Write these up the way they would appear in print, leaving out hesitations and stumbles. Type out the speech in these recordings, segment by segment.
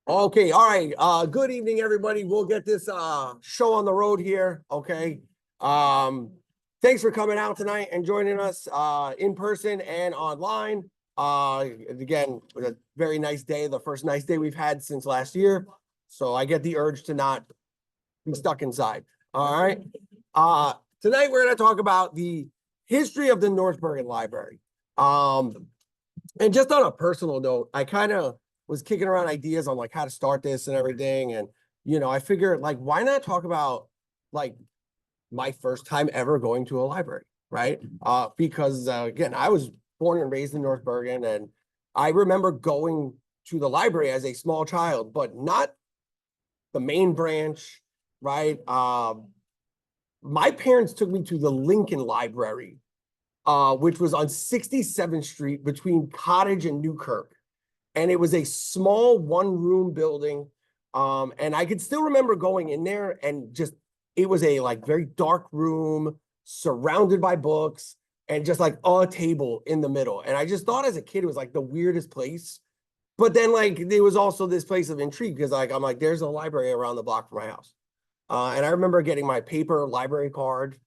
Okay, all right. Good evening, everybody. We'll get this show on the road here. Okay. Thanks for coming out tonight and joining us in person and online. Again, a very nice day, the first nice day we've had since last year. So I get the urge to not be stuck inside. All right. Tonight we're going to talk about the history of the North Bergen Library. And just on a personal note, I kind of was kicking around ideas on like how to start this and everything. And, you know, I figured like, why not talk about like my first time ever going to a library, right? Because again, I was born and raised in North Bergen, and I remember going to the library as a small child, but not the main branch, right? My parents took me to the Lincoln Library, which was on 67th Street between Cottage and Newkirk. And it was a small one-room building. And I could still remember going in there and just, it was a like very dark room surrounded by books and just like a table in the middle. And I just thought as a kid, it was like the weirdest place. But then like, there was also this place of intrigue because like, I'm like, there's a library around the block from my house. And I remember getting my paper library card,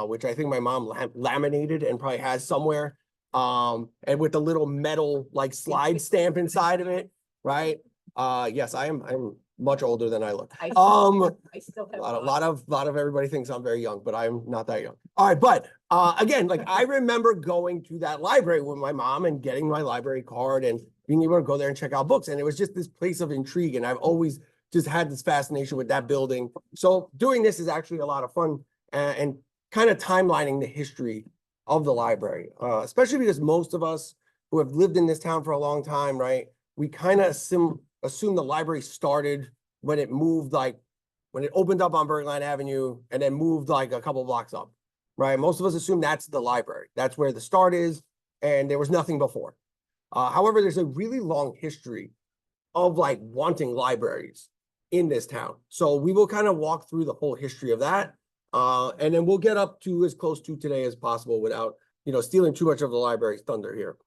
which I think my mom laminated and probably has somewhere. And with the little metal like slide stamp inside of it, right? Yes, I'm much older than I look. I still have a lot of everybody thinks I'm very young, but I'm not that young. All right, but again, like I remember going to that library with my mom and getting my library card and being able to go there and check out books. And it was just this place of intrigue, and I've always just had this fascination with that building. So doing this is actually a lot of fun and kind of timelining the history of the library, especially because most of us who have lived in this town for a long time, right? We kind of assume the library started when it moved, like when it opened up on Bergline Avenue and then moved like a couple blocks up, right? Most of us assume that's the library. That's where the start is, and there was nothing before. However, there's a really long history of like wanting libraries in this town. So we will kind of walk through the whole history of that. And then we'll get up to as close to today as possible without, you know, stealing too much of the library's thunder here.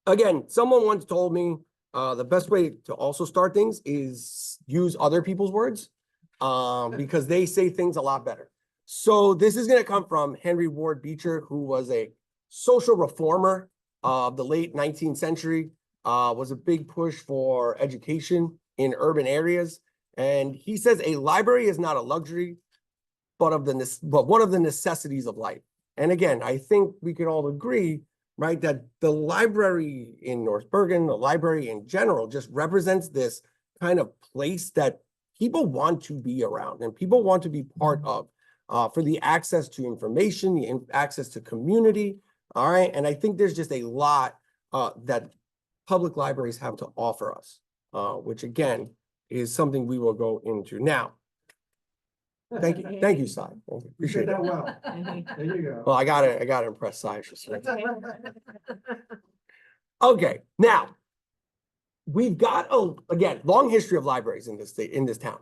Again, someone once told me the best way to also start things is use other people's words because they say things a lot better. So this is going to come from Henry Ward Beecher, who was a social reformer of the late 19th century, was a big push for education in urban areas. And he says a library is not a luxury, but one of the necessities of life. And again, I think we can all agree, right, that the library in North Bergen, the library in general, just represents this kind of place that people want to be around and people want to be part of for the access to information, the access to community. All right. And I think there's just a lot that public libraries have to offer us, which again, is something we will go into now. Thank you, Sai. Appreciate that. Well, there you go. Well, I gotta impress Sai. Okay, now we've got again long history of libraries in this state, in this town.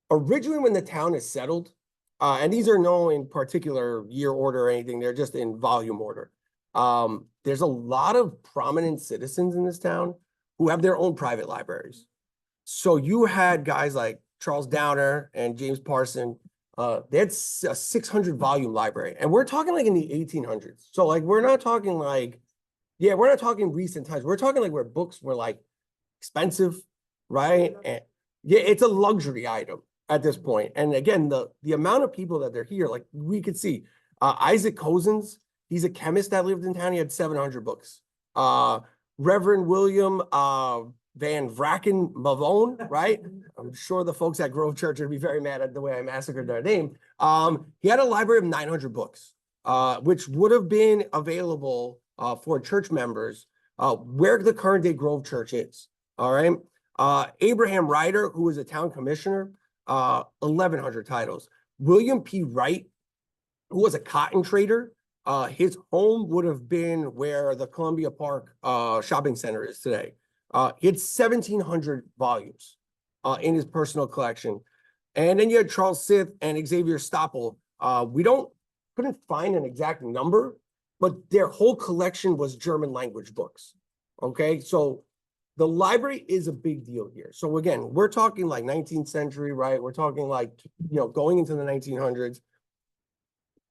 Originally, when the town is settled, and these are no in particular year order or anything, they're just in volume order. There's a lot of prominent citizens in this town who have their own private libraries. So you had guys like Charles Downer and James Parson. They had a 600 volume library, and we're talking like in the 1800s. So like, we're not talking like, yeah, we're not talking recent times. We're talking like where books were like expensive, right? And yeah, it's a luxury item at this point. And again, the amount of people that are here, like we could see Isaac Cozens, he's a chemist that lived in town. He had 700 books. Reverend William Van Vracken Mavone, right? I'm sure the folks at Grove Church would be very mad at the way I massacred their name. He had a library of 900 books, which would have been available for church members where the current day Grove Church is. All right. Abraham Ryder, who was a town commissioner, 1,100 titles. William P. Wright, who was a cotton trader, his home would have been where the Columbia Park shopping center is today. He had 1,700 volumes in his personal collection. And then you had Charles Sith and Xavier Stoppel. We couldn't find an exact number, but their whole collection was German language books. Okay, so the library is a big deal here. So again, we're talking like 19th century, right? We're talking like, going into the 1900s.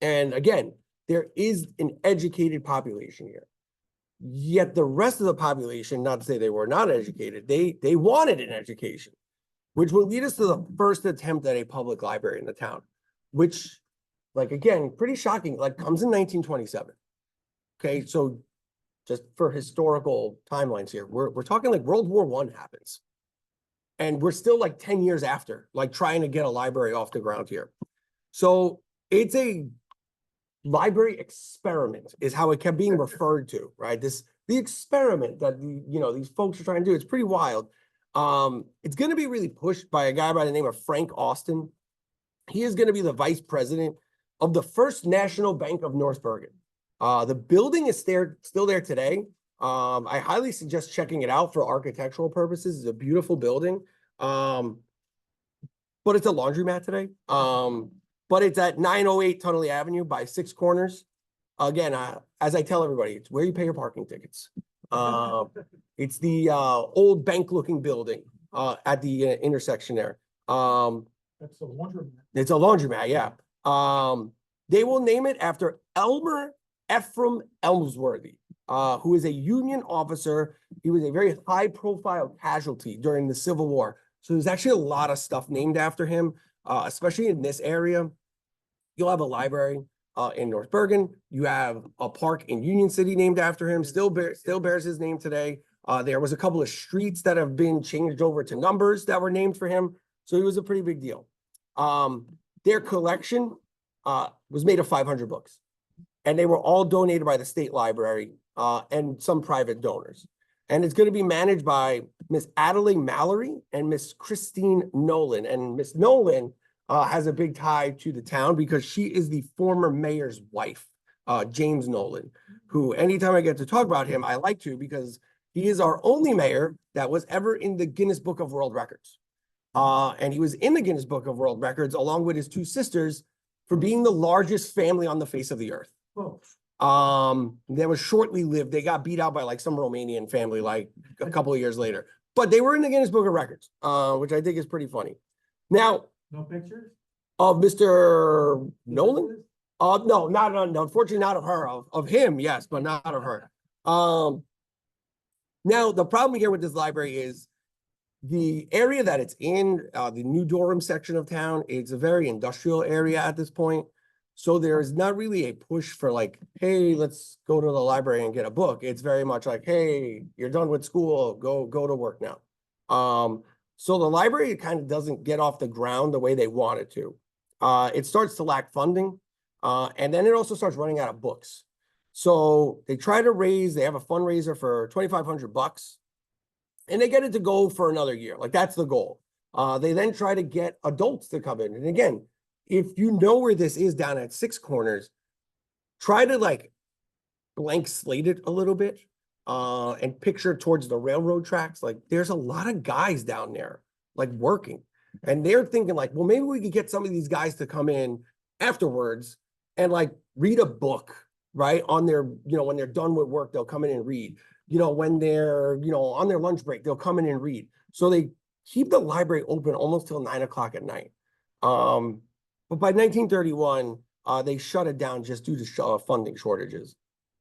And again, there is an educated population here. Yet the rest of the population, not to say they were not educated, they wanted an education, which will lead us to the first attempt at a public library in the town, which, like, again, pretty shocking, like comes in 1927. Okay, so just for historical timelines here, we're talking like World War I happens. And we're still like 10 years after, like trying to get a library off the ground here. So it's a library experiment is how it kept being referred to, right? The experiment that these folks are trying to do, it's pretty wild. It's going to be really pushed by a guy by the name of Frank Austin. He is going to be the vice president of the First National Bank of North Bergen. The building is still there today. I highly suggest checking it out for architectural purposes. It's a beautiful building. But it's a laundromat today. But it's at 908 Tunnelly Avenue by Six Corners. Again, as I tell everybody, it's where you pay your parking tickets. It's the old bank-looking building at the intersection there. That's a laundromat. It's a laundromat, yeah. They will name it after Elmer Ephraim Elmsworthy, who is a Union officer. He was a very high-profile casualty during the Civil War. So there's actually a lot of stuff named after him, especially in this area. You'll have a library in North Bergen. You have a park in Union City named after him, still bears his name today. There was a couple of streets that have been changed over to numbers that were named for him. So he was a pretty big deal. Their collection was made of 500 books, and they were all donated by the state library and some private donors. And it's going to be managed by Miss Adelaide Mallory and Miss Christine Nolan. And Miss Nolan has a big tie to the town because she is the former mayor's wife, James Nolan, who anytime I get to talk about him, I like to because he is our only mayor that was ever in the Guinness Book of World Records. And he was in the Guinness Book of World Records along with his two sisters for being the largest family on the face of the earth. Oh. They was shortly lived. They got beat out by like some Romanian family like a couple of years later, but they were in the Guinness Book of Records, which I think is pretty funny. Now, No pictures? of Mr. Nolan? No, unfortunately not of her, of him, yes, but not of her. Now the problem here with this library is the area that it's in, the New Durham section of town, it's a very industrial area at this point. So there's not really a push for like, hey, let's go to the library and get a book. It's very much like, hey, you're done with school, go to work now. So the library kind of doesn't get off the ground the way they want it to. It starts to lack funding, and then it also starts running out of books. So they try to they have a fundraiser for $2,500, and they get it to go for another year. Like that's the goal. They then try to get adults to come in. And again, if you know where this is down at Six Corners, try to like blank slate it a little bit and picture towards the railroad tracks. Like there's a lot of guys down there like working, and they're thinking like, well, maybe we could get some of these guys to come in afterwards and like read a book, right? On their, when they're done with work, they'll come in and read. When they're, on their lunch break, they'll come in and read. So they keep the library open almost till 9 o'clock at night. But by 1931, they shut it down just due to funding shortages.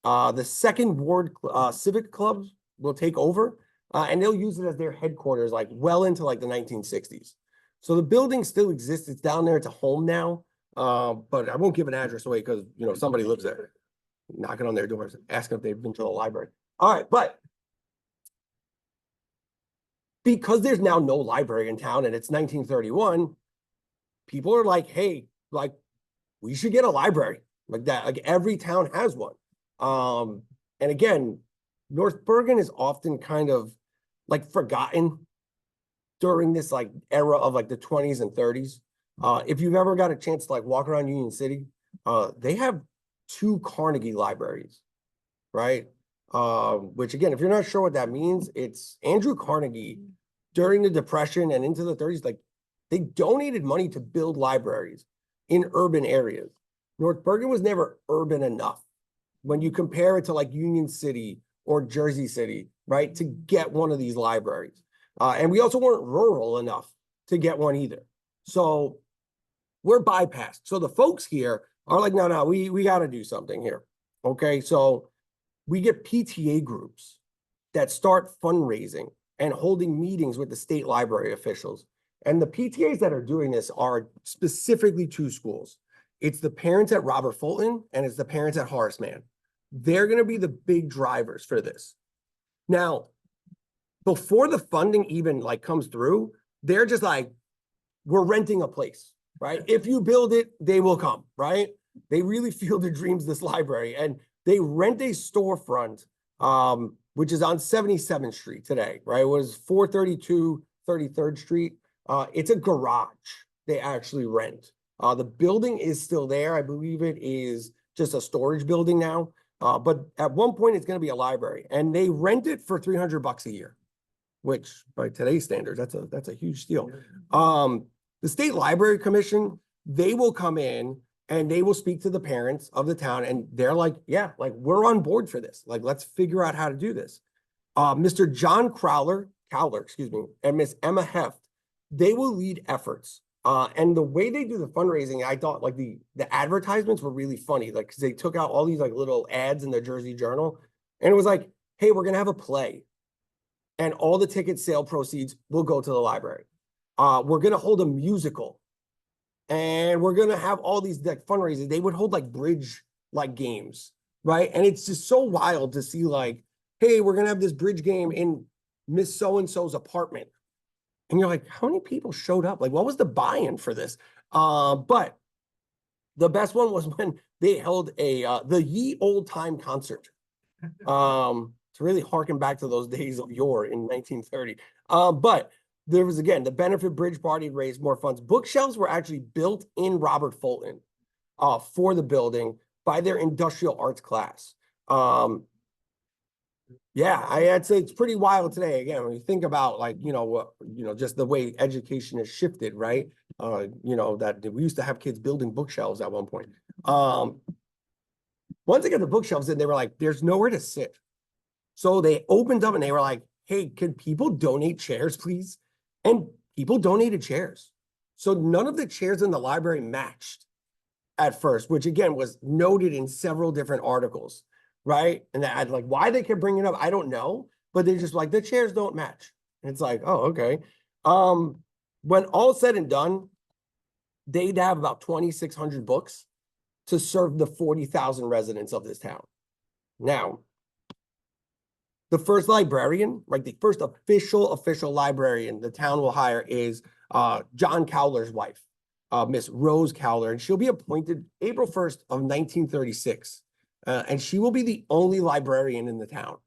The Second Ward Civic Club will take over, and they'll use it as their headquarters, like well into like the 1960s. So the building still exists. It's down there. It's a home now, but I won't give an address away because somebody lives there, knocking on their doors, asking if they've been to the library. All right, but because there's now no library in town and it's 1931, people are like, hey, like we should get a library like that. Like every town has one. And again, North Bergen is often kind of like forgotten during this like era of like the 20s and 30s. If you've ever got a chance to like walk around Union City, they have 2 Carnegie libraries, right? Which again, if you're not sure what that means, it's Andrew Carnegie during the Depression and into the 30s, like they donated money to build libraries in urban areas. North Bergen was never urban enough. When you compare it to like Union City or Jersey City, right, to get one of these libraries. And we also weren't rural enough to get one either. So we're bypassed. So the folks here are like, no, we got to do something here. Okay, so we get PTA groups that start fundraising and holding meetings with the state library officials. And the PTAs that are doing this are specifically two schools. It's the parents at Robert Fulton and it's the parents at Horace Mann. They're going to be the big drivers for this. Now, before the funding even like comes through, they're just like, we're renting a place, right? If you build it, they will come, right? They really feel their dreams, this library, and they rent a storefront, which is on 77th Street today, right? It was 432 33rd Street. It's a garage they actually rent. The building is still there. I believe it is just a storage building now. But at one point it's going to be a library, and they rent it for $300 a year, which by today's standards, that's a huge steal. The State Library Commission, they will come in and they will speak to the parents of the town, and they're like, yeah, like we're on board for this. Like, let's figure out how to do this. Mr. John Cowler, excuse me, and Miss Emma Heft, they will lead efforts. And the way they do the fundraising, I thought like the advertisements were really funny, like, because they took out all these like little ads in the Jersey Journal, and it was like, hey, we're gonna have a play, and all the ticket sale proceeds will go to the library. We're gonna hold a musical, and we're gonna have all these like fundraisers. They would hold like bridge like games, right? And it's just so wild to see like, hey, we're gonna have this bridge game in Miss So-and-so's apartment. And you're like, how many people showed up? Like, what was the buy-in for this? But the best one was when they held the Ye Old Time concert. To really harken back to those days of yore in 1930. But there was, again, the benefit bridge party raised more funds. Bookshelves were actually built in Robert Fulton for the building by their industrial arts class. Yeah, I'd say it's pretty wild today. Again, when you think about like, just the way education has shifted, right? That we used to have kids building bookshelves at one point. Once they got the bookshelves in, they were like, there's nowhere to sit. So they opened up and they were like, hey, could people donate chairs, please? And people donated chairs. So none of the chairs in the library matched at first, which again was noted in several different articles. Right. And I'd like, why they kept bringing it up, I don't know, but they're just like, the chairs don't match. And it's like, oh, okay. When all said and done, they'd have about 2,600 books to serve the 40,000 residents of this town. Now, the first librarian, right, the first official librarian the town will hire is John Cowler's wife, Miss Rose Cowler, and she'll be appointed April 1st of 1936. And she will be the only librarian in the town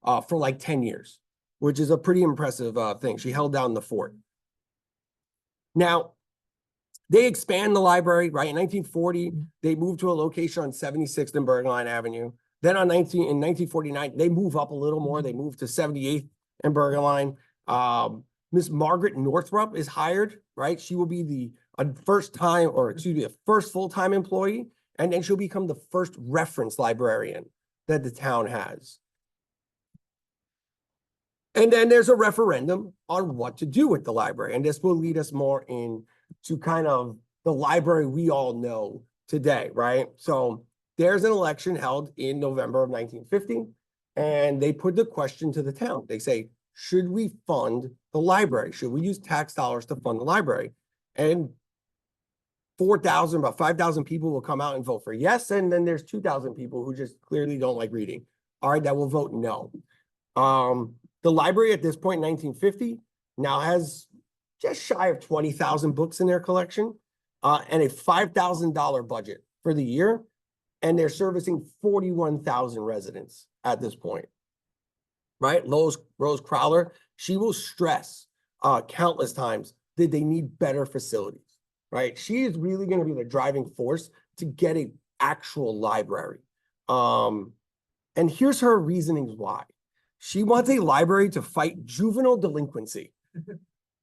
for like 10 years, which is a pretty impressive thing. She held down the fort. Now, they expand the library, right? In 1940, they moved to a location on 76th and Bergen Line Avenue. Then in 1949, they move up a little more. They moved to 78th and Bergen Line. Miss Margaret Northrup is hired, right? She will be the first full-time employee. And then she'll become the first reference librarian that the town has. And then there's a referendum on what to do with the library. And this will lead us more into kind of the library we all know today, right? So there's an election held in November of 1950, and they put the question to the town. They say, should we fund the library? Should we use tax dollars to fund the library? And 4,000, about 5,000 people will come out and vote for yes. And then there's 2,000 people who just clearly don't like reading. All right, that will vote no. The library at this point in 1950 now has just shy of 20,000 books in their collection and a $5,000 budget for the year. And they're servicing 41,000 residents at this point, right? Rose Crowler, she will stress countless times that they need better facilities. Right, she is really going to be the driving force to get an actual library. And here's her reasonings why. She wants a library to fight juvenile delinquency.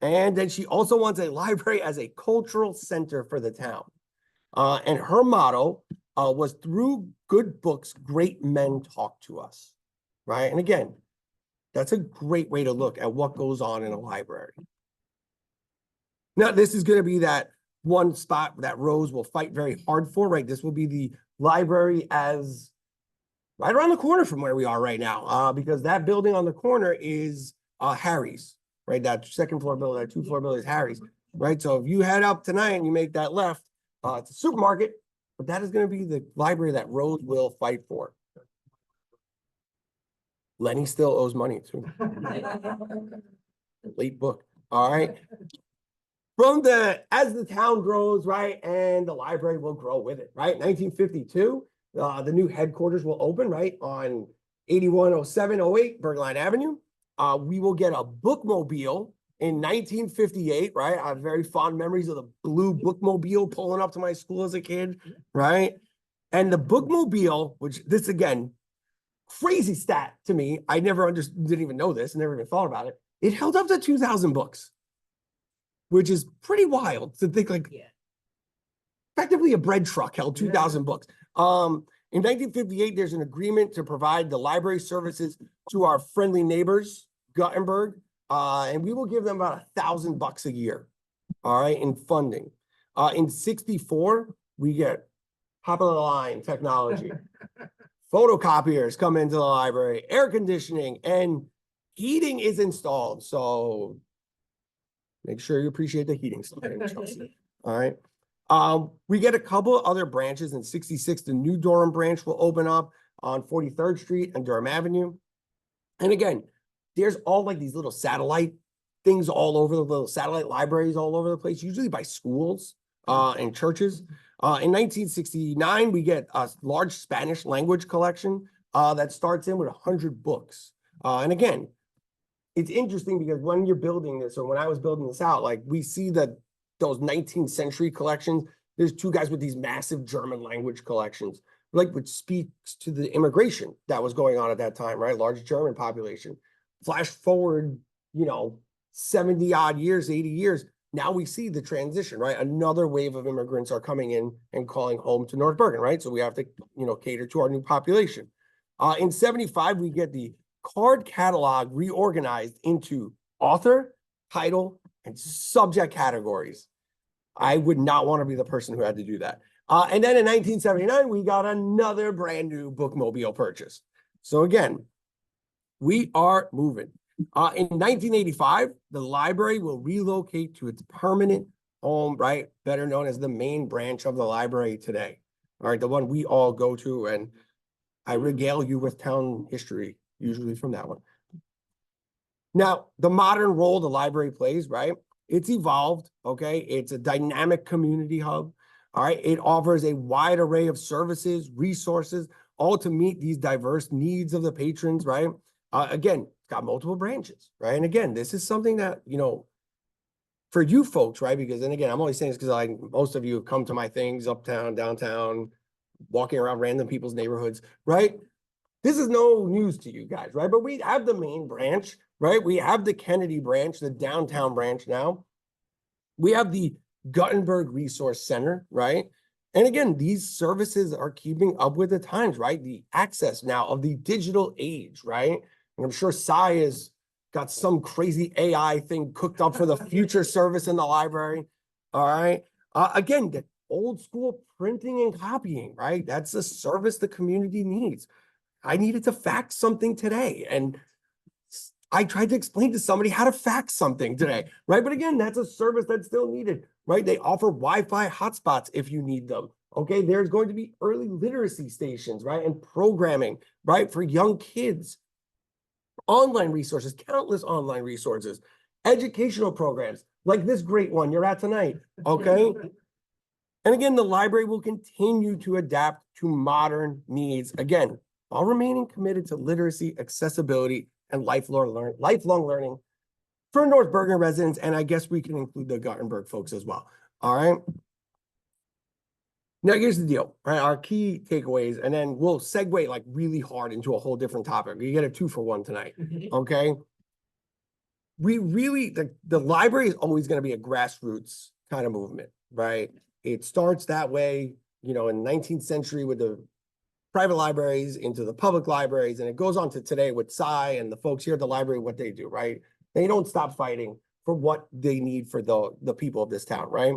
And then she also wants a library as a cultural center for the town. And her motto was, through good books, great men talk to us. Right, and again, That's a great way to look at what goes on in a library. Now, this is going to be that one spot that Rose will fight very hard for, right? This will be the library as right around the corner from where we are right now, because that building on the corner is Harry's, right? That second floor building, that 2-floor building is Harry's, right? So if you head up tonight and you make that left, it's a supermarket, but that is going to be the library that Rose will fight for. Lenny still owes money too. Late book. All right. As the town grows, right, and the library will grow with it, right? 1952, the new headquarters will open, right, on 810708 Bergline Avenue. We will get a bookmobile in 1958, right? I have very fond memories of the blue bookmobile pulling up to my school as a kid, right? And the bookmobile, which this again, crazy stat to me. I never didn't even know this, never even thought about it. It held up to 2,000 books, which is pretty wild to think like effectively a bread truck held 2,000 books. In 1958, there's an agreement to provide the library services to our friendly neighbors, Guttenberg, and we will give them about $1,000 a year, all right, in funding. In 64, we get top of the line technology. Photocopiers come into the library, air conditioning, and heating is installed. So make sure you appreciate the heating sometime, Chelsea. All right. We get a couple other branches in 66. The new Durham branch will open up on 43rd Street and Durham Avenue. And again, there's all like these little satellite things all over, the little satellite libraries all over the place, usually by schools and churches. In 1969, we get a large Spanish language collection that starts in with 100 books. And again, it's interesting because when you're building this, or when I was building this out, like we see that those 19th century collections, there's two guys with these massive German language collections, like which speaks to the immigration that was going on at that time, right? Large German population. Flash forward, 70 odd years, 80 years. Now we see the transition, right? Another wave of immigrants are coming in and calling home to North Bergen, right? So we have to, cater to our new population. In 75, we get the card catalog reorganized into author, title, and subject categories. I would not want to be the person who had to do that. And then in 1979, we got another brand new bookmobile purchase. So again, we are moving. In 1985, the library will relocate to its permanent home, right? Better known as the main branch of the library today. All right, the one we all go to, and I regale you with town history, usually from that one. Now, the modern role the library plays, right? It's evolved, okay? It's a dynamic community hub, all right? It offers a wide array of services, resources, all to meet these diverse needs of the patrons, right? Again, it's got multiple branches, right? And again, this is something that, for you folks, right? Because then again, I'm only saying this because most of you have come to my things uptown, downtown, walking around random people's neighborhoods, right? This is no news to you guys, right? But we have the main branch, right? We have the Kennedy branch, the downtown branch now. We have the Guttenberg Resource Center, right? And again, these services are keeping up with the times, right? The access now of the digital age, right? And I'm sure Sai has got some crazy AI thing cooked up for the future service in the library, all right? Again, the old school printing and copying, right? That's a service the community needs. I needed to fax something today, and I tried to explain to somebody how to fax something today, right? But again, that's a service that's still needed, right? They offer Wi-Fi hotspots if you need them, okay? There's going to be early literacy stations, right? And programming, right? For young kids, online resources, countless online resources, educational programs like this great one you're at tonight, okay? And again, the library will continue to adapt to modern needs, again, while remaining committed to literacy, accessibility, and lifelong learning for North Bergen residents, and I guess we can include the Guttenberg folks as well. All right. Now here's the deal, right? Our key takeaways, and then we'll segue like really hard into a whole different topic. You get a 2-for-1 tonight. Okay. We really, the library is always going to be a grassroots kind of movement, right? It starts that way, in the 19th century with the private libraries into the public libraries, and it goes on to today with Cy and the folks here at the library, what they do, right? They don't stop fighting for what they need for the people of this town, right?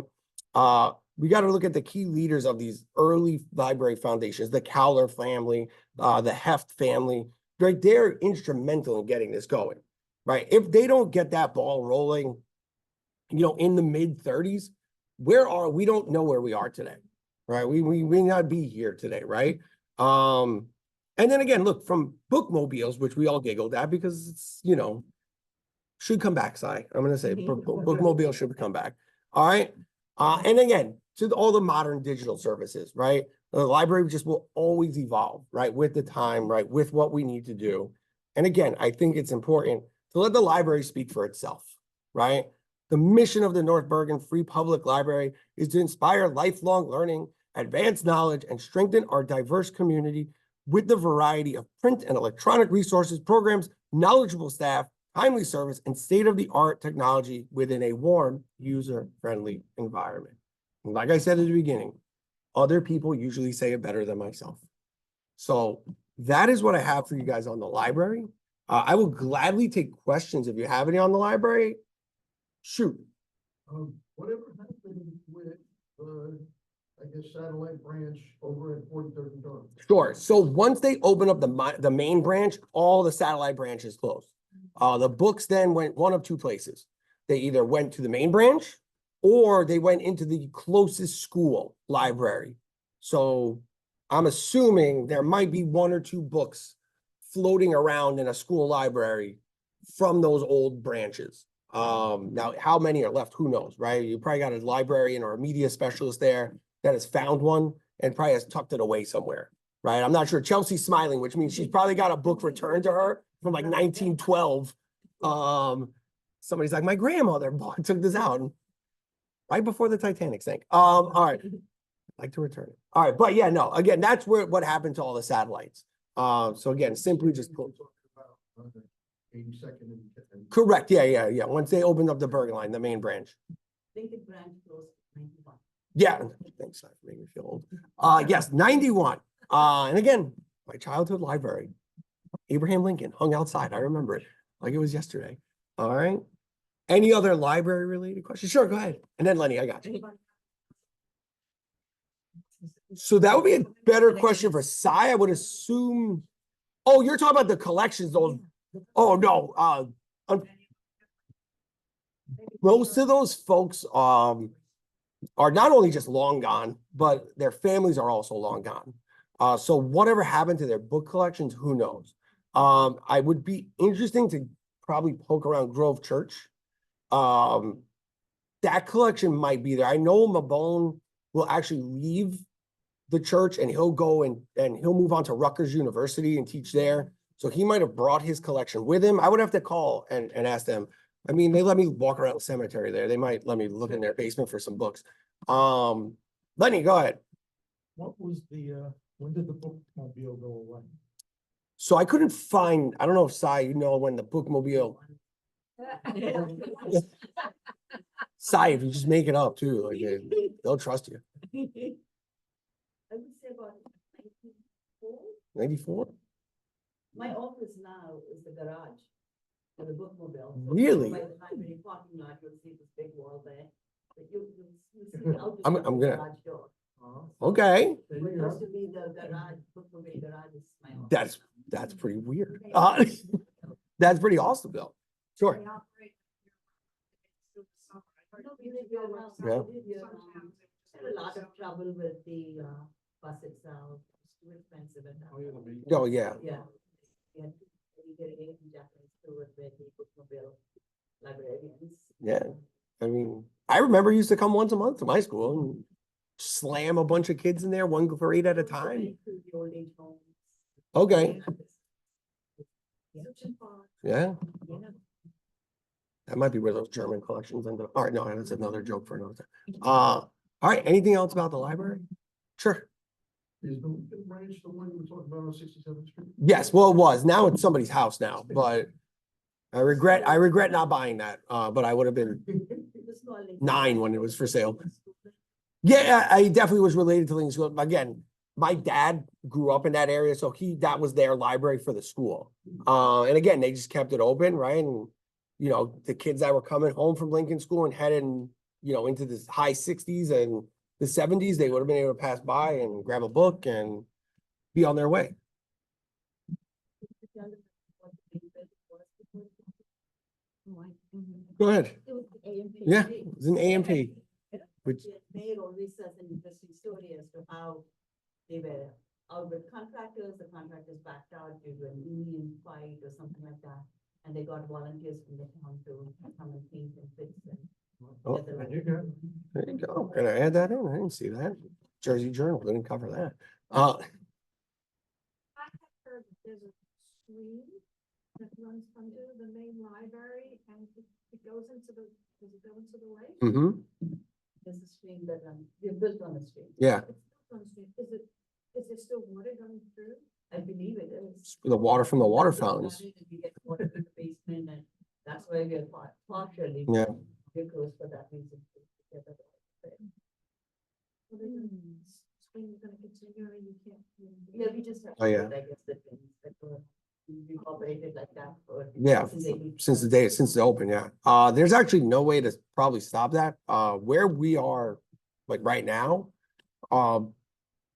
We got to look at the key leaders of these early library foundations, the Cowler family, the Heft family, right? They're instrumental in getting this going, right? If they don't get that ball rolling, in the mid-30s, we don't know where we are today, right? We may not be here today, right? And then again, look, from bookmobiles, which we all giggled at because it's, should come back, Cy. I'm going to say bookmobile should come back. All right. And again, to all the modern digital services, right? The library just will always evolve, right? With the time, right? With what we need to do. And again, I think it's important to let the library speak for itself, right? The mission of the North Bergen Free Public Library is to inspire lifelong learning, advance knowledge, and strengthen our diverse community with the variety of print and electronic resources, programs, knowledgeable staff, timely service, and state-of-the-art technology within a warm, user-friendly environment. And like I said at the beginning, other people usually say it better than myself. So that is what I have for you guys on the library. I will gladly take questions if you have any on the library. Shoot. Whatever happened with, I guess, satellite branch over at 43rd and Dark? Sure. So once they open up the main branch, all the satellite branches closed. The books then went one of two places. They either went to the main branch or they went into the closest school library. So I'm assuming there might be one or two books floating around in a school library from those old branches. Now, how many are left? Who knows, right? You probably got a librarian or a media specialist there that has found one and probably has tucked it away somewhere, right? I'm not sure. Chelsea's smiling, which means she's probably got a book returned to her from like 1912. Somebody's like, my grandmother took this out right before the Titanic sank. All right. I'd like to return it. All right. But yeah, no, again, that's what happened to all the satellites. So again, simply just go. 82nd and Correct. Yeah. Once they opened up the Bergen line, the main branch. I think the branch closed 91. Yeah. Thanks, for making me feel old. Yes, 91. And again, my childhood library. Abraham Lincoln hung outside. I remember it like it was yesterday. All right. Any other library related questions? Sure, go ahead. And then Lenny, I got you. So that would be a better question for Cy. I would assume. Oh, you're talking about the collections, those. Oh no. Most of those folks are not only just long gone, but their families are also long gone. So whatever happened to their book collections, who knows? I would be interesting to probably poke around Grove Church. That collection might be there. I know Mabone will actually leave the church and he'll go and he'll move on to Rutgers University and teach there. So he might have brought his collection with him. I would have to call and ask them. I mean, they let me walk around the cemetery there. They might let me look in their basement for some books. Lenny, go ahead. what was the, when did the bookmobile go away? So I couldn't find, I don't know if Cy, when the bookmobile, Cy, if you just make it up too, like they'll trust you. I would say about 94. 94? My office now is the garage for the bookmobile. So Really? by the time when you parking lot, you'll see this big wall there. But you see out the I'm gonna- garage door. Okay, What used to be the garage, bookmobile garage is my office. that's pretty weird. That's pretty awesome, Bill. Sure. No, we live here now. Yeah. We live here now. Had a lot of trouble with the bus itself. It's too expensive and now. Oh, yeah. Yeah. Yeah. We get it in Japanese too with the bookmobile librarians. Yeah. I mean, I remember he used to come once a month to my school and slam a bunch of kids in there, one grade at a time. The old age homes. Okay, Yeah. yeah, Yeah. that might be where those German collections ended up. All right, no, that's another joke for another time. All right, anything else about the library? Sure. Is the branch the one you were talking about on 67th Street? Yes, well, it was. Now it's somebody's house now, but I regret not buying that. But I would have been, The small little- 9 when it was for sale. yeah, I definitely was related to Lincoln School. Again, my dad grew up in that area, so that was their library for the school. And again, they just kept it open, right? And, you know, the kids that were coming home from Lincoln School and heading, you know, into the high 60s and the 70s, they would have been able to pass by and grab a book and be on their way. Go ahead. It was the AMP. Yeah, it was an AMP. Which, Mayor always says an interesting story as to how they were out with contractors, the contractors backed out due to an union fight or something like that. And they got volunteers from the town to come and paint and fix and. oh, get the There you go. there you go. Can I add that in? I didn't see that. Jersey Journal didn't cover that. I have heard that there's a stream that runs under the main library and it goes into the, does it go into the lake? There's a stream that, we built on the stream. Yeah, It's not on the stream. Is there still water going through? I believe it is. the water from the water fountains. We get water in the basement and that's why we are partially. Yeah. We're close for that reason. to get that water. Are they gonna, stream is gonna continue or you can't? Yeah, we just have. Oh, yeah. I guess the things that were, we operated like that for. Yeah, since it's open, yeah. There's actually no way to probably stop that. Where we are, like right now,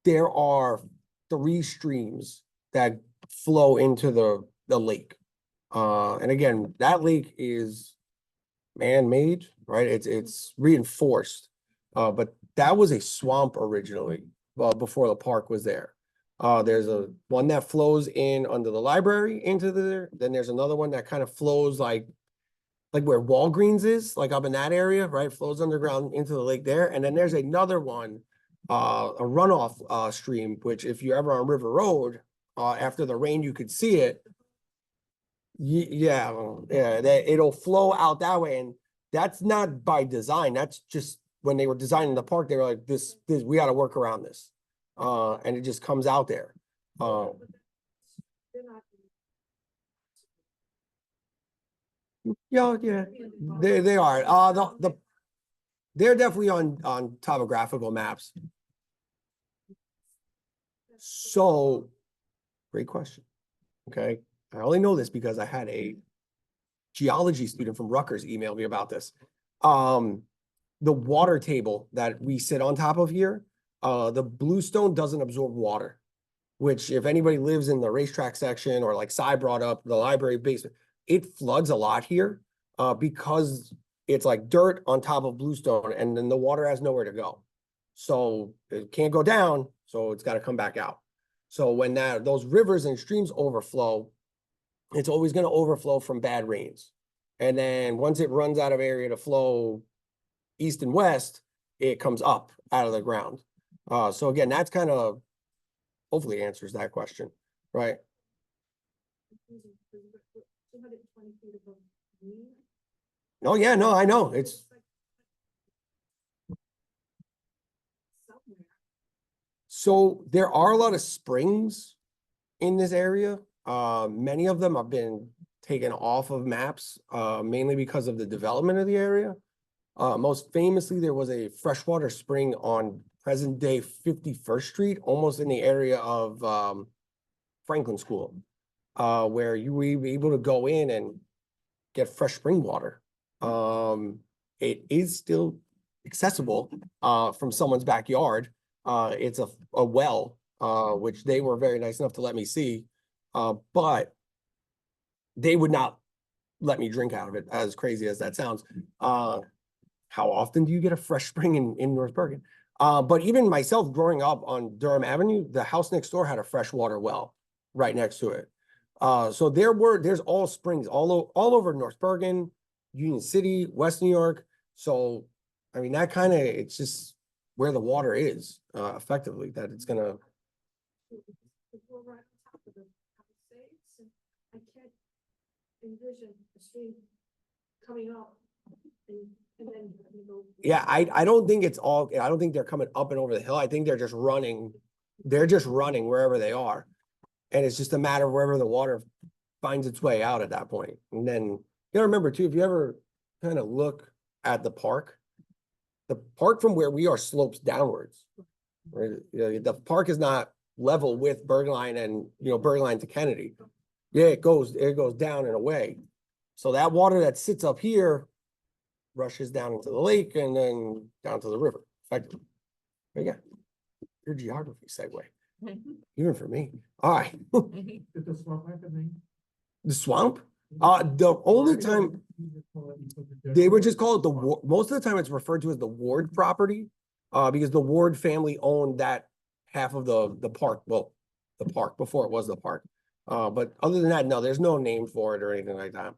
there are 3 streams that flow into the lake. And again, that lake is man-made, right? It's reinforced. But that was a swamp originally, before the park was there. There's a one that flows in under the library into there. Then there's another one that kind of flows like where Walgreens is, like up in that area, right? Flows underground into the lake there. And then there's another one, a runoff stream, which if you're ever on River Road, after the rain, you could see it. Yeah, it'll flow out that way. And that's not by design. That's just when they were designing the park, they were like, this we got to work around this. And it just comes out there. They're not. Yeah, they are. They're definitely on topographical maps. So, great question. Okay, I only know this because I had a geology student from Rutgers email me about this. The water table that we sit on top of here, the bluestone doesn't absorb water, which if anybody lives in the racetrack section or like Cy brought up the library basement, it floods a lot here because it's like dirt on top of bluestone and then the water has nowhere to go. So it can't go down, so it's got to come back out. So when those rivers and streams overflow, it's always going to overflow from bad rains. And then once it runs out of area to flow east and west, it comes up out of the ground. So again, that's kind of hopefully answers that question, right? 220 feet above me. Oh yeah, no, I know. It's Somewhere. so there are a lot of springs in this area. Many of them have been taken off of maps, mainly because of the development of the area. Most famously, there was a freshwater spring on present day 51st Street, almost in the area of Franklin School, where you were able to go in and get fresh spring water. It is still accessible from someone's backyard. It's a well, which they were very nice enough to let me see, but they would not let me drink out of it, as crazy as that sounds. How often do you get a fresh spring in North Bergen? But even myself growing up on Durham Avenue, the house next door had a freshwater well right next to it. So there's all springs all over North Bergen, Union City, West New York. So, I mean, that kind of, it's just where the water is, effectively, that it's gonna. We're right on top of the Palisades, and I can't envision the stream coming up and then you go. Yeah, I don't think it's all, I don't think they're coming up and over the hill. I think they're just running wherever they are. And it's just a matter of wherever the water finds its way out at that point. And then you gotta remember too, if you ever kind of look at the park from where we are slopes downwards. Right? The park is not level with Bergline and, Bergline to Kennedy. Yeah, it goes down and away. So that water that sits up here rushes down into the lake and then down to the river, effectively. But yeah, your geography segue, even for me. All right. Did the swamp have a name? The swamp? The only time they would just call it the Ward. Most of the time it's referred to as the Ward property, because the Ward family owned that half of the park. Well, the park before it was the park. But other than that, no, there's no name for it or anything like that.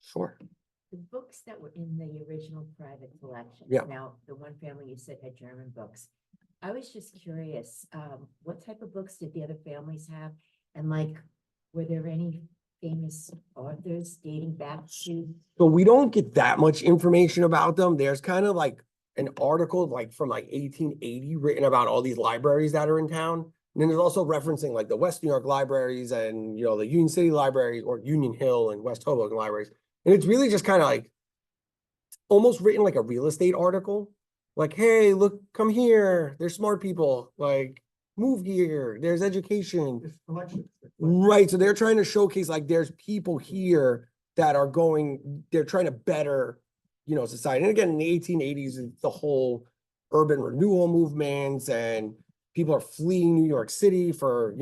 Sure. The books that were in the original private collection. Yeah. Now, the one family you said had German books. I was just curious, what type of books did the other families have? And like, were there any famous authors dating back to? So we don't get that much information about them. There's kind of like an article like from like 1880 written about all these libraries that are in town. And then there's also referencing like the West New York libraries and, the Union City Library or Union Hill and West Hoboken libraries. And it's really just kind of like almost written like a real estate article. Like, hey, look, come here. There's smart people. Like, move here. There's education. It's collection. Right. So they're trying to showcase like there's people here that are they're trying to better, society. And again, in the 1880s, it's the whole urban renewal movements and people are fleeing New York City for,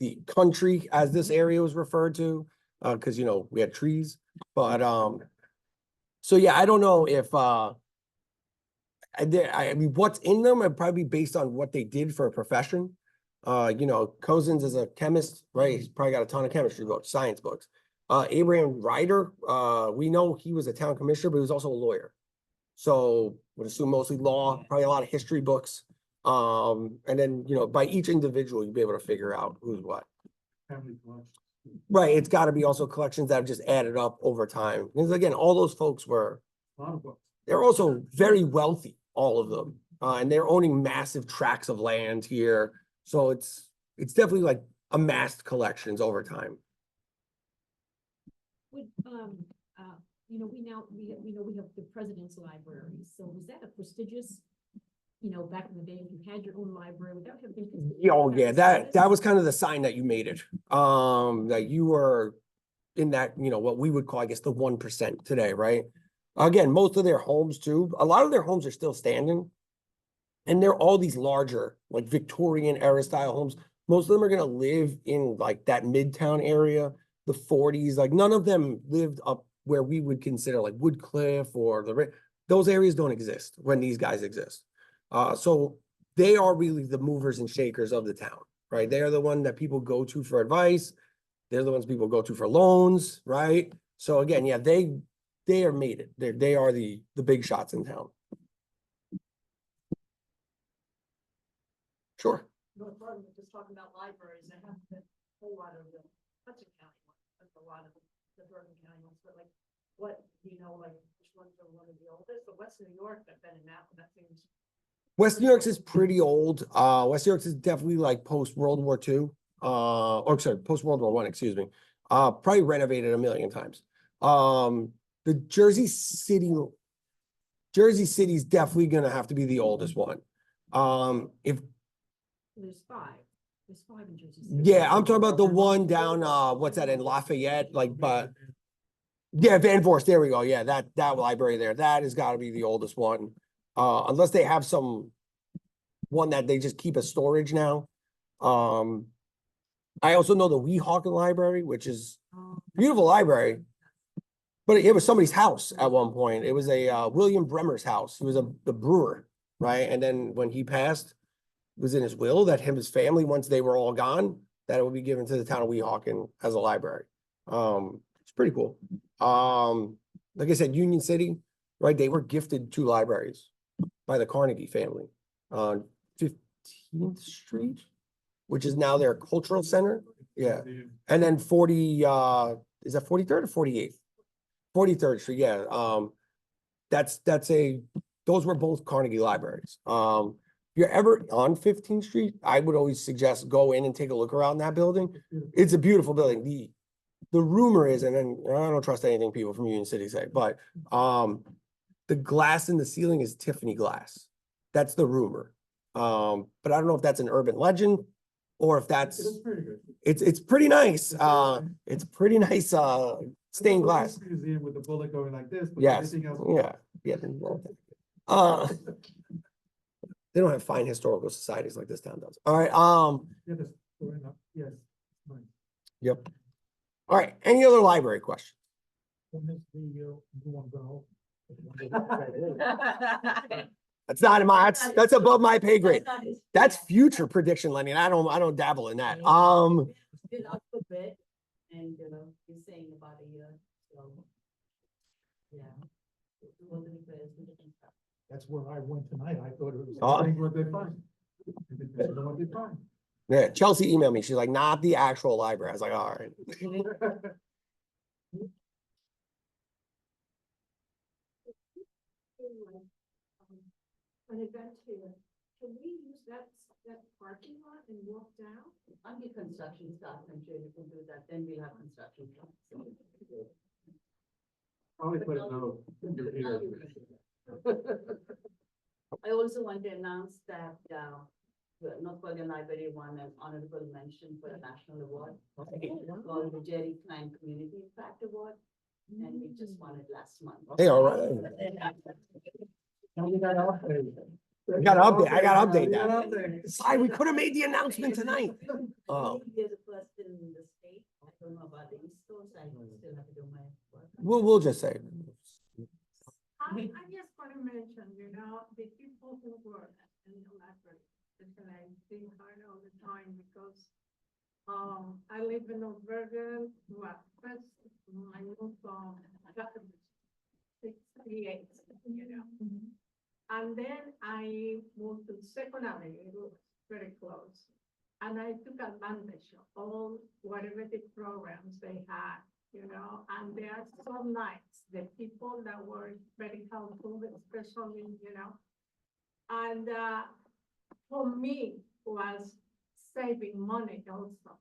the country, as this area was referred to, because, we had trees. But so yeah, I don't know if I mean what's in them would probably be based on what they did for a profession. Cousins is a chemist, right? He's probably got a ton of chemistry books, science books. Abraham Ryder, we know he was a town commissioner, but he was also a lawyer. So would assume mostly law, probably a lot of history books. And then, by each individual, you'd be able to figure out who's what. Family collection. Right. It's got to be also collections that have just added up over time. Because again, all those folks A lot of books. they're also very wealthy, all of them. And they're owning massive tracts of land here. So it's definitely like amassed collections over time. Would, we know we have the President's Library, so was that a prestigious, back in the day, if you had your own library, would that have been? Oh yeah, that was kind of the sign that you made it. That you were in that, what we would call, I guess, the 1% today, right? Again, most of their homes too, a lot of their homes are still standing. And they're all these larger, like Victorian era style homes. Most of them are gonna live in like that Midtown area, the 40s. Like none of them lived up where we would consider like Woodcliff or those areas don't exist when these guys exist. So they are really the movers and shakers of the town, right? They are the one that people go to for advice. They're the ones people go to for loans, right? So again, yeah, they are made it. They are the big shots in town. Sure. North Bergen, just talking about libraries, I have a whole lot of the Hudson County ones, but a lot of the Bergen County ones, but like, what, like, which ones are one of the oldest, but West New York, that been in that seems. West New York's is pretty old. West New York's is definitely like post World War II. Or sorry, post World War I, excuse me. Probably renovated a million times. The Jersey City's definitely gonna have to be the oldest one. There's five in Jersey City. Yeah, I'm talking about the one down, what's that, in Lafayette, like, but yeah, Van Voorst, there we go. Yeah, that library there, that has got to be the oldest one. Unless they have one that they just keep as storage now. I also know the Weehawken Library, which is a beautiful library, but it was somebody's house at one point. It was a William Bremer's house. He was the brewer, right? And then when he passed, it was in his will that his family, once they were all gone, that it would be given to the town of Weehawken as a library. It's pretty cool. Like I said, Union City, right? They were gifted 2 libraries by the Carnegie family on 15th Street, which is now their cultural center. Yeah. And then 40, is that 43rd or 48th? 43rd Street, yeah. Those were both Carnegie libraries. If you're ever on 15th Street, I would always suggest go in and take a look around that building. It's a beautiful building. The rumor is, and then I don't trust anything people from Union City say, but the glass in the ceiling is Tiffany glass. That's the rumor. But I don't know if that's an urban legend or if that's, It's pretty good. it's pretty nice. It's very nice. It's pretty nice, stained glass. Museum with the bullet going like this, but Yes, everything else. yeah. Uh, they don't have fine historical societies like this town does. All right, Yeah, that's going up, yes. Nice. yep. All right, any other library questions? When is the, you want to go? That's not in my, that's above my pay grade. That's not his- That's yeah. future prediction, Lenny, and I don't dabble in that. Still up for bid, and, he's saying about a year, so. Yeah. All the repairs and different stuff. That's where I went tonight. I thought it was. Oh. What they find. What they find. Yeah, Chelsea emailed me. She's like, not the actual library. I was like, all right. An event here, can we use that parking lot and walk down? Under construction starts, I'm sure you can do that, then we'll have construction. starts, so. Probably put a note. I also want to announce that, the North Bergen Library won an honorable mention for a national award. Called the Jerry Klein Community Impact Award, and we just won it last month. Hey, all right. You got to update. I gotta update You that. gotta update. Sorry, we could have made the announcement tonight. Oh. They're the first in the state, I don't know about the East Coast, I still have to do my work. We'll just say. I just want to mention, the people who work in the library, it's like think hard all the time because I live in North Bergen, well, first I moved from 68, And then I moved to Second Avenue, it was very close. And I took advantage of all whatever the programs they had, and they are so nice, the people that were very helpful, especially, and for me was saving money also.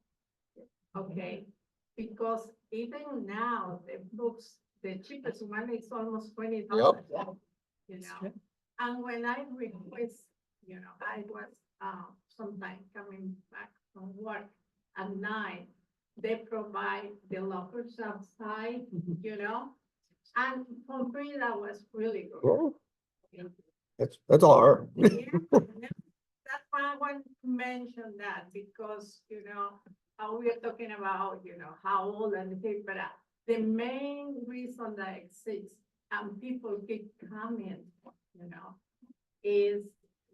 Okay, because even now, the books, the cheapest one is almost $20. And when I request, I was sometimes coming back from work at night, they provide the lockers outside, and for free, that was really good. That's all I heard. Yeah, that's why I want to mention that because, how we are talking about, how old and the thing, but the main reason that exists and people keep coming, is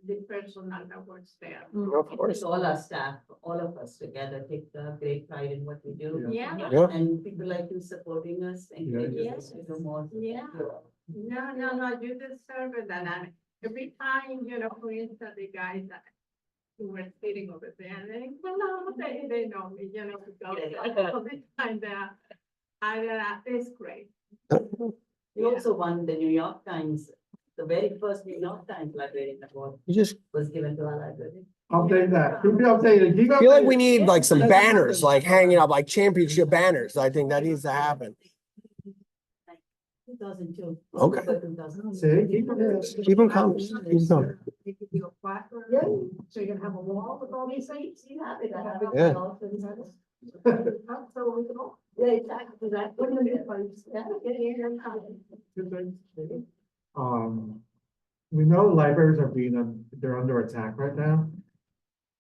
the personnel that works there. Of course. All our staff, all of us together take great pride in what we do. Yeah. Yeah. And people like you supporting us, encouraging us to do more. Yeah. No, you deserve it, and every time, for instance, the guys that who were sitting over there, they know me, because all the time it's great. We also won the New York Times, the very first New York Times librarian award You just was given to our library. Update that. Keep me updated. Keep feel like we updated. need like some banners, like hanging up, like championship banners. I think that needs to happen. 2002. Okay. October 2002. See, keep it. Keep them coming. Keep 'em coming. They could do a plaque or, Yeah. so you're gonna have a wall with all these things? You have it, I have it. Yeah. all for the others. So we can all. Yeah, exactly, that. Good things. We know libraries are they're under attack right now.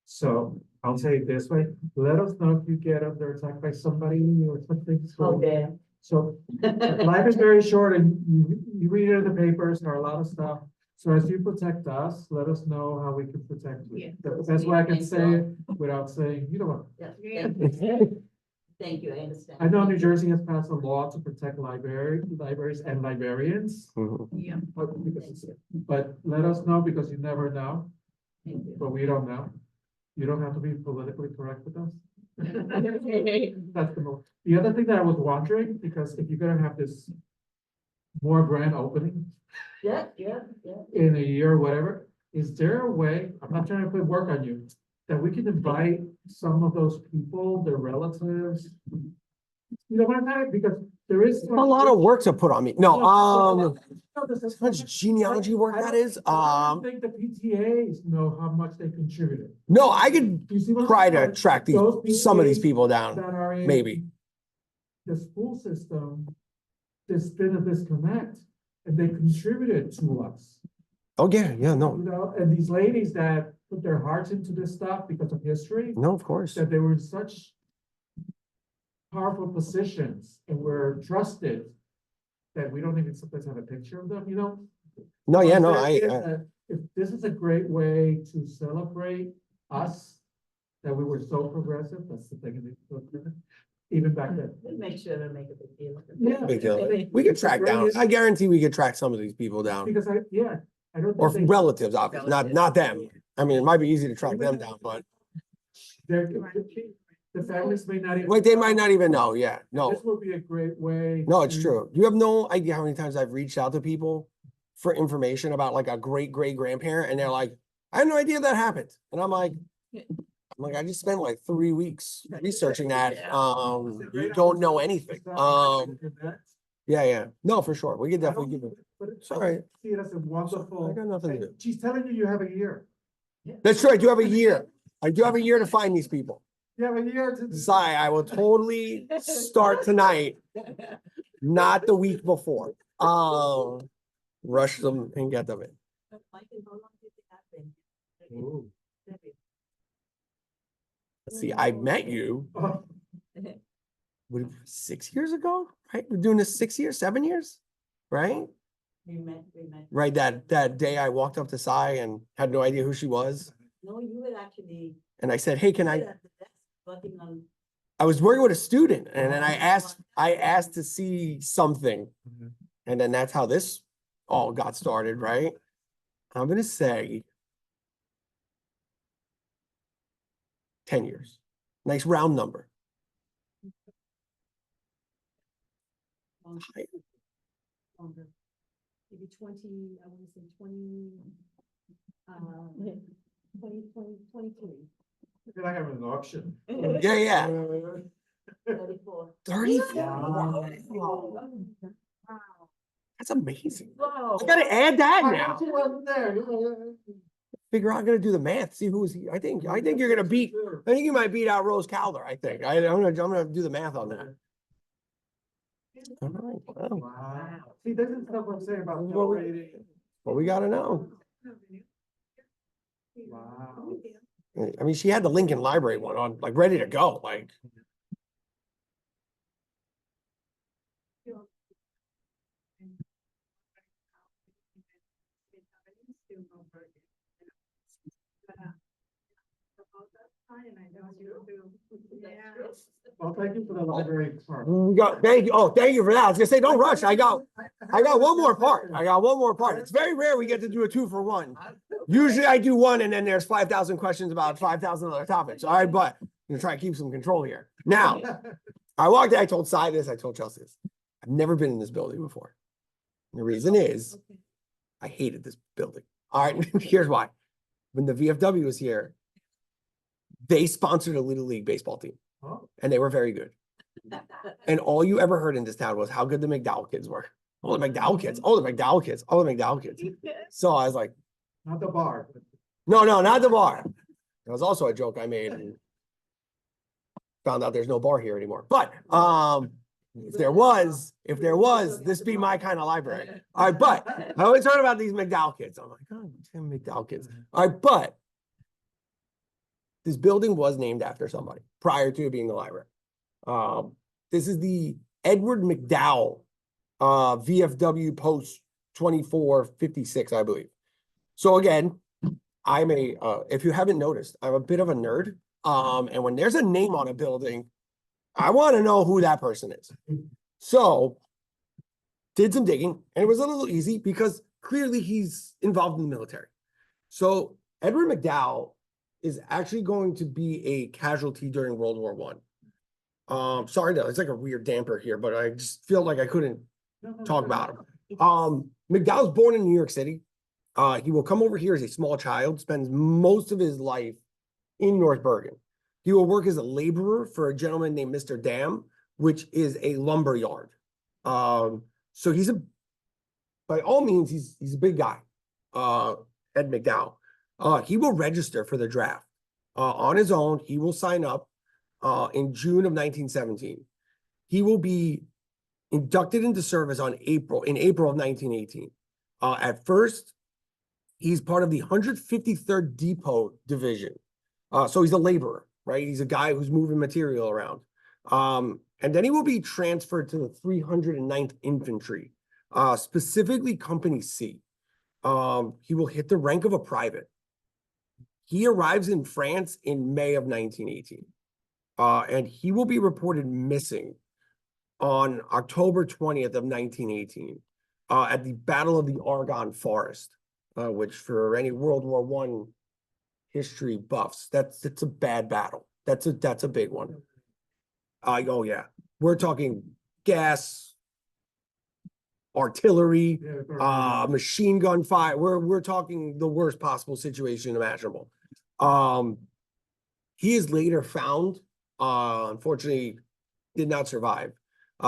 So I'll say it this way, let us know if you get under attack by somebody or something. How dare. So life is very short and you read it in the papers, there are a lot of stuff. So as you protect us, let us know how we can protect Yeah. you. That's what I can say it without saying, what. Yeah, Yeah. thank you, I understand. I know New Jersey has passed a law to protect libraries and librarians. Mhm. Yeah. But let us know because you never know, Thank you. but we don't know. You don't have to be politically correct with us. That's the most. The other thing that I was wondering, because if you're gonna have this more grand opening Yeah. in a year or whatever, is there a way, I'm not trying to put work on you, that we can invite some of those people, their relatives, You know what I'm saying? Because there is. A lot of work to put on me. No, No, there's how much genealogy work I that don't- is. I don't think the PTAs know how much they contributed. No, I could You see what I'm try to saying? track Those some of these PTAs people down. That are in. Maybe. The school system, there's been a disconnect, and they contributed to us. Oh, yeah, You no, know, and these ladies that put their hearts into this stuff because of history, no, of course. that they were in such powerful positions and were trusted that we don't even sometimes have a picture of them, you know? No, yeah, no, If this is a great way to celebrate us, that we were so progressive, that's the thing, even back then. We'll make sure to make a big deal. of it. Yeah. big deal. We could track down. I guarantee we could track some of these people down. Because I don't. Or think relatives, obviously, not them. I mean, it might be easy to track them down, but they're, the families may not even. wait, they might not even know. Yeah, no, This would be a great way. no, it's to- true. You have no idea how many times I've reached out to people for information about like a great grandparent, and they're like, I had no idea that happened. And I'm like, I just spent like 3 weeks researching that. You don't know anything. Yeah. No, for sure. We could definitely give it. But it's all right. See it as a wonderful. I got nothing to do. She's telling you have a year. That's true. I do have a year. I do have a year to find these people. You have a year to. Sai, I will totally start tonight, not the week before. Rush them and get them in. But Michael, how long did it happen? Ooh. Let's see, I met you, Oh, what, 6 years ago, right? We're doing this 6 years, 7 years, right? We met. Right, that day I walked up to Sai and had no idea who she was. No, you were actually. And I said, hey, can you I, were at the desk Working on. I was working with a student and then I asked to see something. Mhm. And then that's how this all got started, right? I'm gonna say 10 years. Nice round number. Longer. Maybe 20, I want to say 20, 23. I feel like I'm in an auction. Yeah. 34. 34. Wow. That's amazing. Whoa. I gotta add that I now. actually wasn't there. Figure out, I gotta do the math, see who is he. I think you're gonna beat, I think you might beat out Rose Calder, I think. I'm gonna do the math on that. All right, well, Wow. See, this is stuff I'm saying about This is what we- celebrating. what we gotta know. Wow. I mean, she had the Lincoln Library one on, like, ready to go, like. Well, thank you for the library part. Thank you. Oh, thank you for that. I was gonna say, don't rush. I got one more part. I got one more part. It's very rare we get to do a 2-for-1. Usually I do one and then there's 5,000 questions about 5,000 other topics. All right, but I'm gonna try to keep some control here. Now, I walked in, I told Cy this, I told Chelsea this. I've never been in this building before. The reason is I hated this building. All right, here's why. When the VFW was here, they sponsored a Little League baseball team Oh, and they were very good. And all you ever heard in this town was how good the McDowell kids were. Oh, the McDowell kids. Oh, the McDowell kids. Oh, the McDowell kids. So I was like, not the bar. no, not the bar. It was also a joke I made and found out there's no bar here anymore. But if there was, this be my kind of library. All right, but I always heard about these McDowell kids. I'm like, oh, damn McDowell kids. All right, but this building was named after somebody prior to it being a library. This is the Edward McDowell VFW Post 2456, I believe. So again, I'm if you haven't noticed, I'm a bit of a nerd. And when there's a name on a building, I want to know who that person is. So did some digging and it was a little easy because clearly he's involved in the military. So Edward McDowell is actually going to be a casualty during World War I. Sorry, no, it's like a weird damper here, but I just feel like I couldn't talk about him. McDowell's born in New York City. He will come over here as a small child, spends most of his life in North Bergen. He will work as a laborer for a gentleman named Mr. Dam, which is a lumber yard. So by all means, he's a big guy, Ed McDowell. He will register for the draft. On his own, he will sign up in June of 1917. He will be inducted into service in April of 1918. At first, he's part of the 153rd Depot Division. So he's a laborer, right? He's a guy who's moving material around. And then he will be transferred to the 309th Infantry, specifically Company C. He will hit the rank of a private. He arrives in France in May of 1918. And he will be reported missing on October 20th of 1918 at the Battle of the Argonne Forest, which for any World War I history buffs, it's a bad battle. That's a big one. Oh yeah, we're talking gas, artillery, machine gun fire. We're talking the worst possible situation imaginable. He is later found, unfortunately, did not survive.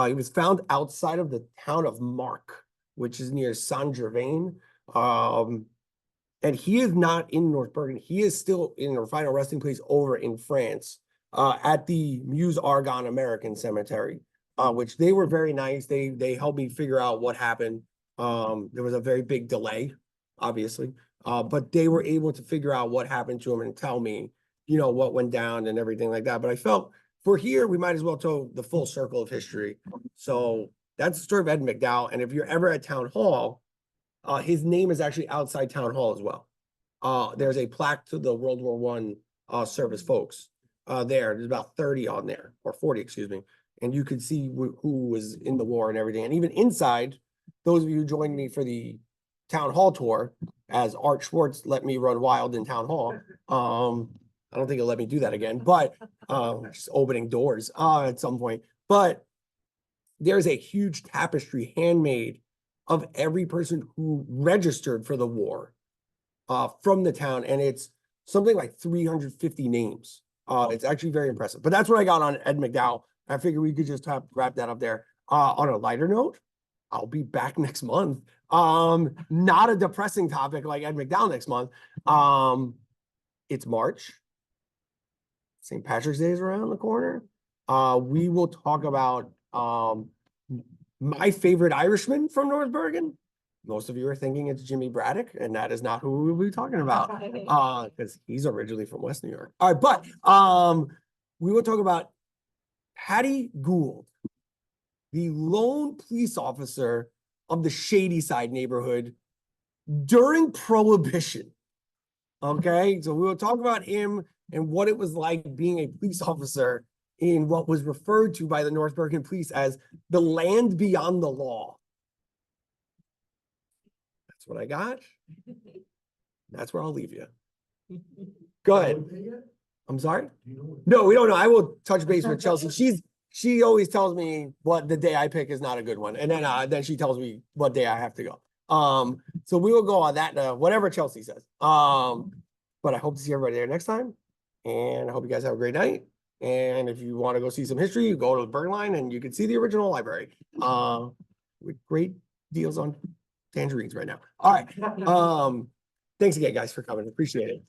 He was found outside of the town of Mark, which is near Saint-Germain. And he is not in North Bergen. He is still in a final resting place over in France, at the Meuse-Argonne American Cemetery, which they were very nice. They helped me figure out what happened. There was a very big delay, obviously, but they were able to figure out what happened to him and tell me, what went down and everything like that. But I felt for here, we might as well tell the full circle of history. So that's the story of Ed McDowell. And if you're ever at Town Hall, his name is actually outside Town Hall as well. There's a plaque to the World War I service folks there's about 30 on there, or 40, excuse me. And you could see who was in the war and everything. And even inside, those of you who joined me for the Town Hall tour, as Art Schwartz let me run wild in Town Hall. I don't think he'll let me do that again, but just opening doors at some point. But there's a huge tapestry handmade of every person who registered for the war from the town. And it's something like 350 names. It's actually very impressive. But that's what I got on Ed McDowell. I figured we could just wrap that up there. On a lighter note, I'll be back next month. Not a depressing topic like Ed McDowell next month. It's March. St. Patrick's Day is around the corner. We will talk about my favorite Irishman from North Bergen. Most of you are thinking it's Jimmy Braddock, and that is not who we'll be talking about, because he's originally from West New York. All right, but we will talk about Patty Gould, the lone police officer of the Shady Side neighborhood during Prohibition. Okay, so we will talk about him and what it was like being a police officer in what was referred to by the North Bergen Police as the land beyond the law. That's what I got. That's where I'll leave you. Go ahead. I'm sorry? No, we don't know. I will touch base with Chelsea. She always tells me what the day I pick is not a good one. And then she tells me what day I have to go. So we will go on that, whatever Chelsea says. But I hope to see everybody there next time. And I hope you guys have a great night. And if you want to go see some history, you go to the Bergen Line and you can see the original library. With great deals on tangerines right now. All right. Thanks again, guys, for coming. Appreciate it.